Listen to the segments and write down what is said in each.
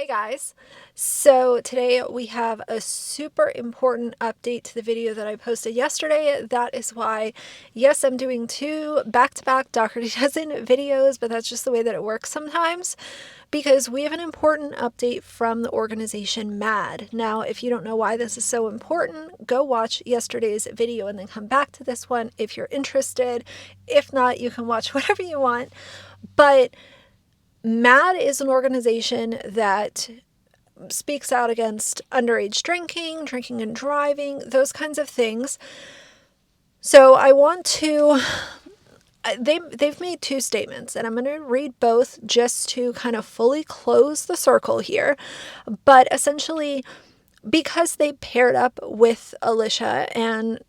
Hey guys, so today we have a super important update to the video that I posted yesterday. That is why, yes, I'm doing two back-to-back Dougherty Dozen videos, but that's just the way that it works sometimes because we have an important update from the organization MAD. Now, if you don't know why this is so important, go watch yesterday's video and then come back to this one if you're interested. If not, you can watch whatever you want, but MAD is an organization that speaks out against underage drinking, drinking and driving, those kinds of things. So I want to, they've made two statements, and I'm going to read both just to kind of fully close the circle here. But essentially, because they paired up with Alicia and,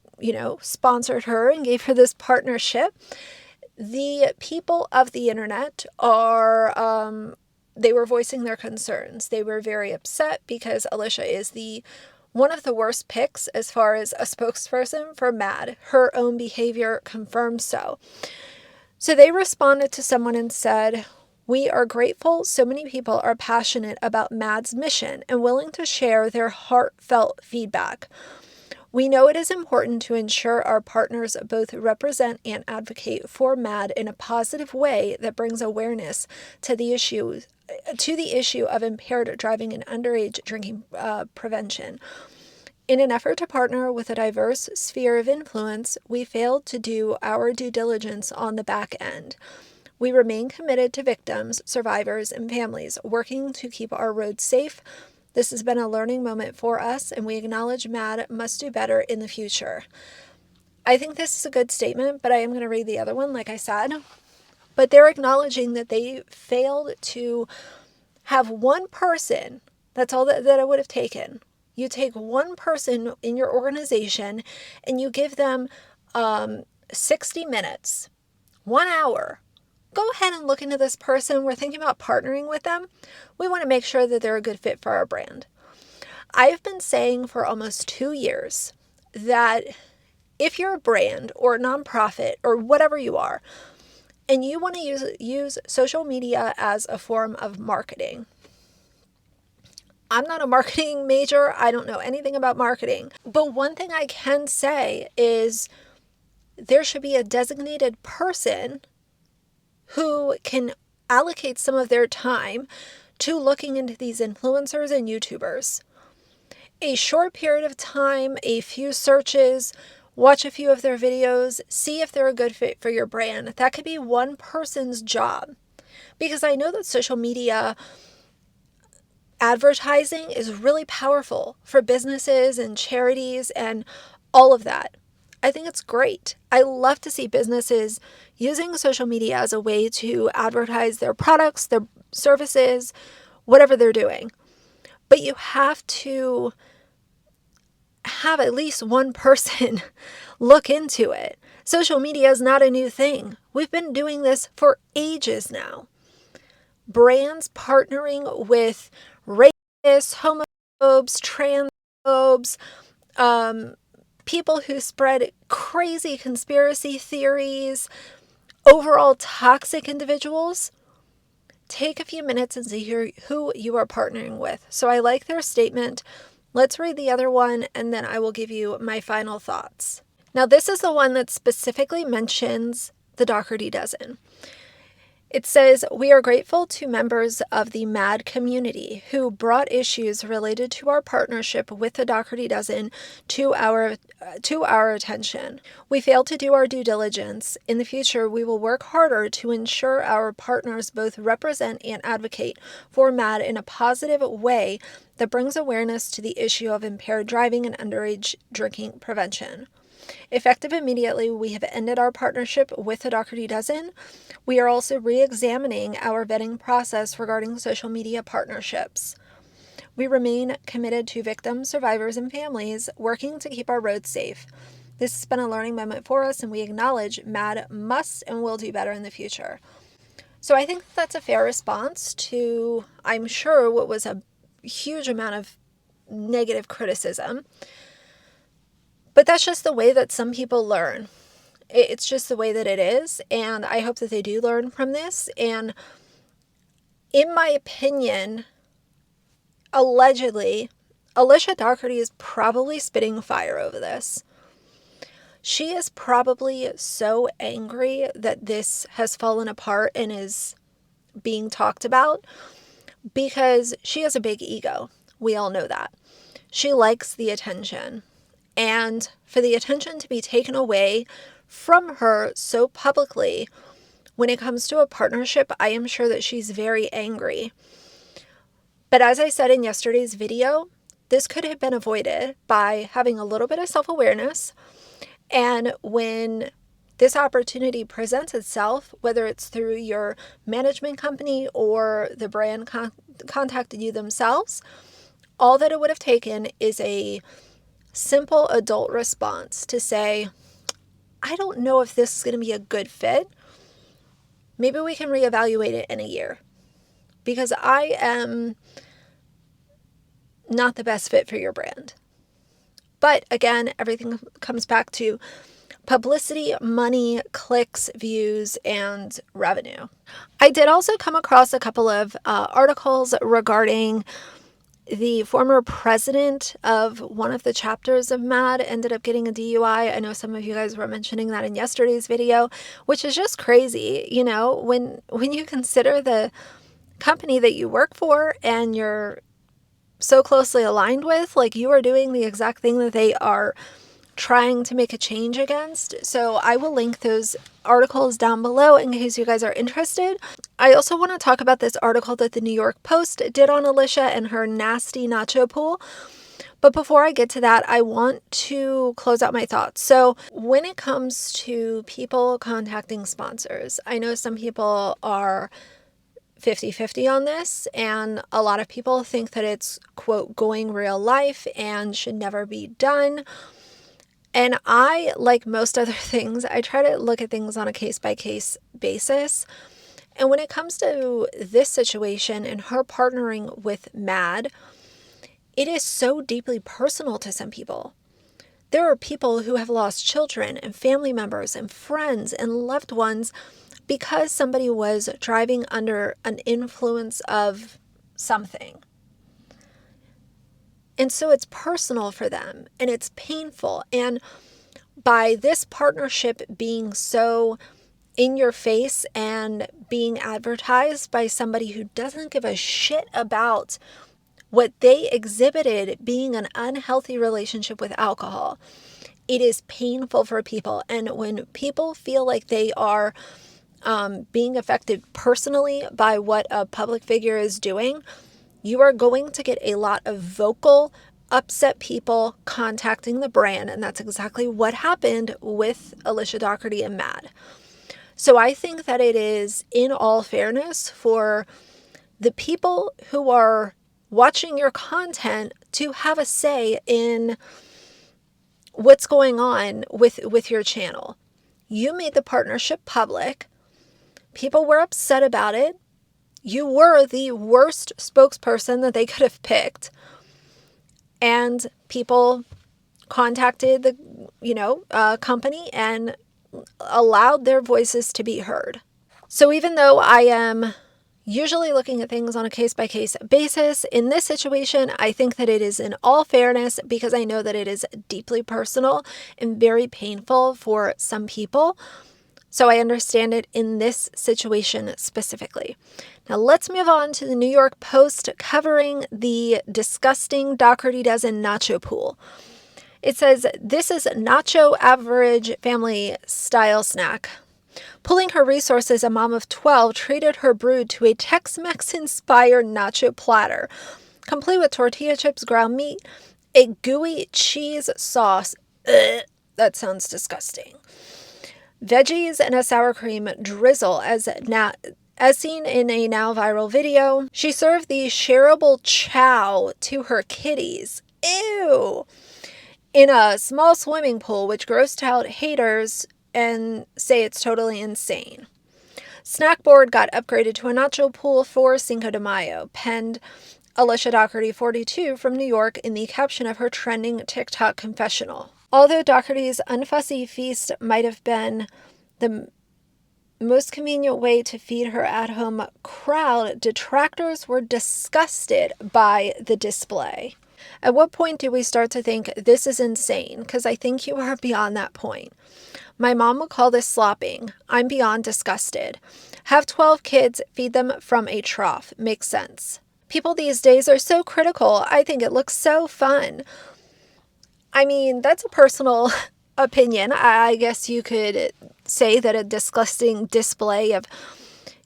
sponsored her and gave her this partnership, the people of the internet they were voicing their concerns. They were very upset because Alicia is one of the worst picks as far as a spokesperson for MAD. Her own behavior confirms so. So they responded to someone and said, "We are grateful so many people are passionate about MAD's mission and willing to share their heartfelt feedback. We know it is important to ensure our partners both represent and advocate for MAD in a positive way that brings awareness to the issue of impaired driving and underage drinking prevention. In an effort to partner with a diverse sphere of influence, we failed to do our due diligence on the back end. We remain committed to victims, survivors, and families, working to keep our roads safe. This has been a learning moment for us, and we acknowledge MAD must do better in the future." I think this is a good statement, but I am going to read the other one, like I said. But they're acknowledging that they failed to have one person. That's all that it would have taken. You take one person in your organization and you give them 60 minutes, 1 hour. Go ahead and look into this person. We're thinking about partnering with them. We want to make sure that they're a good fit for our brand. I've been saying for almost 2 years that if you're a brand or a nonprofit or whatever you are, and you want to use social media as a form of marketing. I'm not a marketing major. I don't know anything about marketing. But one thing I can say is there should be a designated person who can allocate some of their time to looking into these influencers and YouTubers. A short period of time, a few searches, watch a few of their videos, see if they're a good fit for your brand. That could be one person's job. Because I know that social media advertising is really powerful for businesses and charities and all of that. I think it's great. I love to see businesses using social media as a way to advertise their products, their services, whatever they're doing. But you have to have at least one person look into it. Social media is not a new thing. We've been doing this for ages now. Brands partnering with racists, homophobes, transphobes, people who spread crazy conspiracy theories, overall toxic individuals. Take a few minutes and see who you are partnering with. So I like their statement. Let's read the other one, and then I will give you my final thoughts. Now, this is the one that specifically mentions the Dougherty Dozen. It says, "We are grateful to members of the MAD community who brought issues related to our partnership with the Dougherty Dozen to our attention. We failed to do our due diligence. In the future, we will work harder to ensure our partners both represent and advocate for MAD in a positive way that brings awareness to the issue of impaired driving and underage drinking prevention. Effective immediately, we have ended our partnership with the Dougherty Dozen. We are also re-examining our vetting process regarding social media partnerships. We remain committed to victims, survivors, and families, working to keep our roads safe. This has been a learning moment for us, and we acknowledge MAD must and will do better in the future." So I think that's a fair response to, I'm sure, what was a huge amount of negative criticism. But that's just the way that some people learn. It's just the way that it is, and I hope that they do learn from this. And in my opinion, allegedly, Alicia Dougherty is probably spitting fire over this. She is probably so angry that this has fallen apart and is being talked about because she has a big ego. We all know that. She likes the attention. And for the attention to be taken away from her so publicly, when it comes to a partnership, I am sure that she's very angry. But as I said in yesterday's video, this could have been avoided by having a little bit of self-awareness. And when this opportunity presents itself, whether it's through your management company or the brand contacted you themselves, all that it would have taken is a simple adult response to say, I don't know if this is going to be a good fit. Maybe we can reevaluate it in a year because I am not the best fit for your brand. But again, everything comes back to publicity, money, clicks, views, and revenue. I did also come across a couple of articles regarding the former president of one of the chapters of MAD ended up getting a DUI. I know some of you guys were mentioning that in yesterday's video, which is just crazy. You know, when you consider the company that you work for and you're so closely aligned with, like you are doing the exact thing that they are trying to make a change against. So I will link those articles down below in case you guys are interested. I also want to talk about this article that the New York Post did on Alicia and her nasty nacho pool. But before I get to that, I want to close out my thoughts. So when it comes to people contacting sponsors, I know some people are 50-50 on this, and a lot of people think that it's, quote, going real life and should never be done. And I, like most other things, I try to look at things on a case-by-case basis. And when it comes to this situation and her partnering with MAD, it is so deeply personal to some people. There are people who have lost children and family members and friends and loved ones because somebody was driving under an influence of something. And so it's personal for them and it's painful. And by this partnership being so in your face and being advertised by somebody who doesn't give a shit about what they exhibited being an unhealthy relationship with alcohol, it is painful for people. And when people feel like they are being affected personally by what a public figure is doing, you are going to get a lot of vocal, upset people contacting the brand. And that's exactly what happened with Alicia Dougherty and MAD. So I think that it is, in all fairness, for the people who are watching your content to have a say in what's going on with your channel. You made the partnership public. People were upset about it. You were the worst spokesperson that they could have picked. And people contacted the company and allowed their voices to be heard. So even though I am usually looking at things on a case-by-case basis, in this situation, I think that it is in all fairness because I know that it is deeply personal and very painful for some people. So I understand it in this situation specifically. Now let's move on to the New York Post covering the disgusting Dougherty Dozen nacho pool. It says, this is nacho average family style snack. Pulling her resources, a mom of 12 treated her brood to a Tex-Mex inspired nacho platter, complete with tortilla chips, ground meat, a gooey cheese sauce. Ugh, that sounds disgusting. Veggies and a sour cream drizzle as seen in a now viral video. She served the shareable chow to her kitties. Ew! In a small swimming pool, which grossed out haters and say it's totally insane. Snack board got upgraded to a nacho pool for Cinco de Mayo, penned Alicia Dougherty, 42, from New York in the caption of her trending TikTok confessional. Although Dougherty's unfussy feast might have been the most convenient way to feed her at-home crowd, detractors were disgusted by the display. At what point do we start to think this is insane? Because I think you are beyond that point. My mom would call this slopping. I'm beyond disgusted. Have 12 kids, feed them from a trough. Makes sense. People these days are so critical. I think it looks so fun. I mean, that's a personal opinion. I guess you could say that a disgusting display of,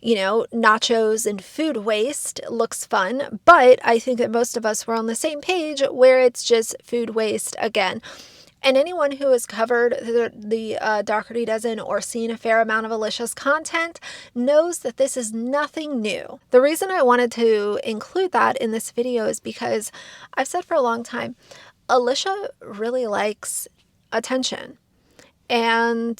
nachos and food waste looks fun, but I think that most of us were on the same page where it's just food waste again. And anyone who has covered the Dougherty Dozen or seen a fair amount of Alicia's content knows that this is nothing new. The reason I wanted to include that in this video is because I've said for a long time, Alicia really likes attention. And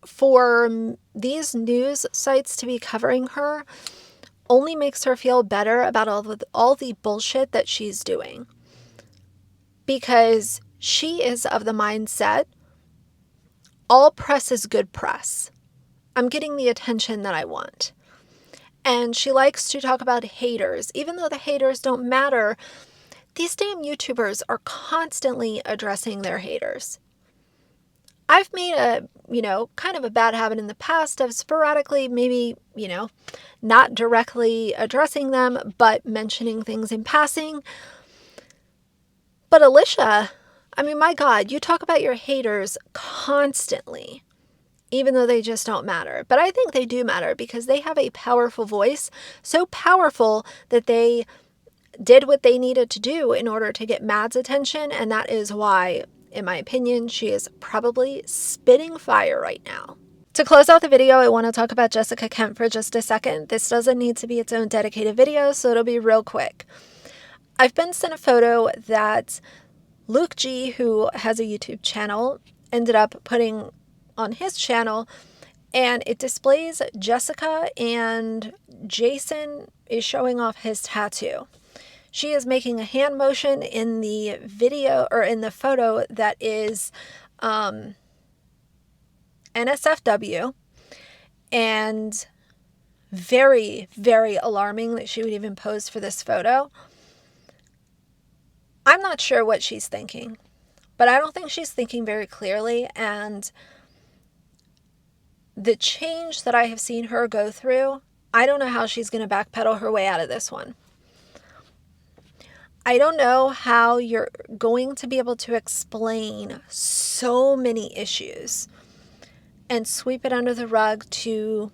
for these news sites to be covering her only makes her feel better about all the bullshit that she's doing. Because she is of the mindset, all press is good press. I'm getting the attention that I want. And she likes to talk about haters. Even though the haters don't matter, these damn YouTubers are constantly addressing their haters. I've made a, kind of a bad habit in the past of sporadically, maybe, not directly addressing them, but mentioning things in passing. But Alicia, I mean, my God, you talk about your haters constantly, even though they just don't matter. But I think they do matter because they have a powerful voice, so powerful that they did what they needed to do in order to get Mad's attention. And that is why, in my opinion, she is probably spitting fire right now. To close out the video, I want to talk about Jessica Kemp for just a second. This doesn't need to be its own dedicated video, so it'll be real quick. I've been sent a photo that Luke G, who has a YouTube channel, ended up putting on his channel, and it displays Jessica and Jason is showing off his tattoo. She is making a hand motion in the video or in the photo that is NSFW, and very, very alarming that she would even pose for this photo. I'm not sure what she's thinking, but I don't think she's thinking very clearly. And the change that I have seen her go through, I don't know how she's going to backpedal her way out of this one. I don't know how you're going to be able to explain so many issues and sweep it under the rug to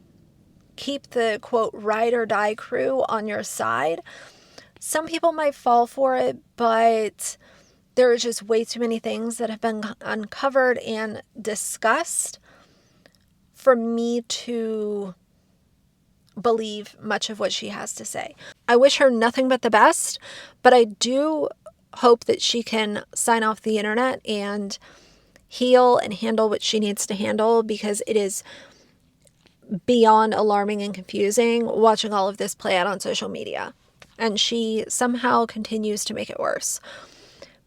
keep the, quote, ride or die crew on your side. Some people might fall for it, but there are just way too many things that have been uncovered and discussed for me to believe much of what she has to say. I wish her nothing but the best, but I do hope that she can sign off the internet and heal and handle what she needs to handle, because it is beyond alarming and confusing watching all of this play out on social media. And she somehow continues to make it worse.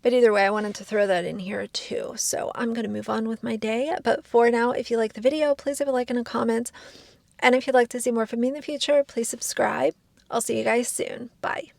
But either way, I wanted to throw that in here too. So I'm going to move on with my day. But for now, if you like the video, please leave a like and a comment. And if you'd like to see more from me in the future, please subscribe. I'll see you guys soon. Bye.